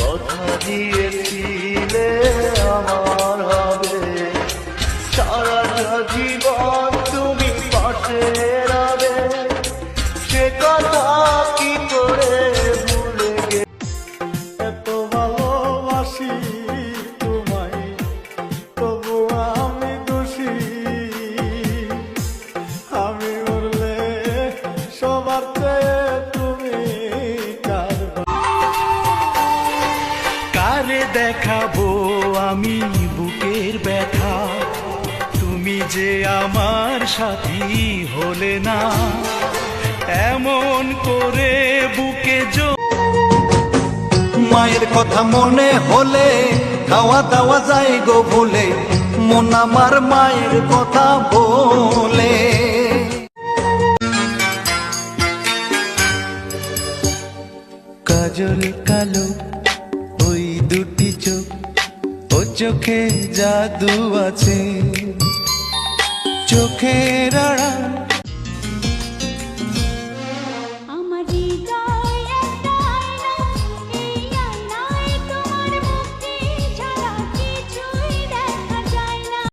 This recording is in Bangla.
কথা দিয়েছিলে আমার হবে, সারাটা জীবন তুমি পাশে রবে, সে কথা কি করে ভুলে গে। এত ভালোবাসি তোমায়, তবু আমি দোষী। আমি মরলে সবার চেয়ে তুমি কারে দেখাবো আমি বুকের ব্যথা, তুমি যে আমার সাথী হলে না, এমন করে বুকে মায়ের কথা মনে হলে খাওয়া দাওয়া যায় গো ভুলে, মন আমার মায়ের কথা বলে। কাজল কালো ওই দুটি চোখ, ও চোখে জাদু আছে, চোখের আড়াল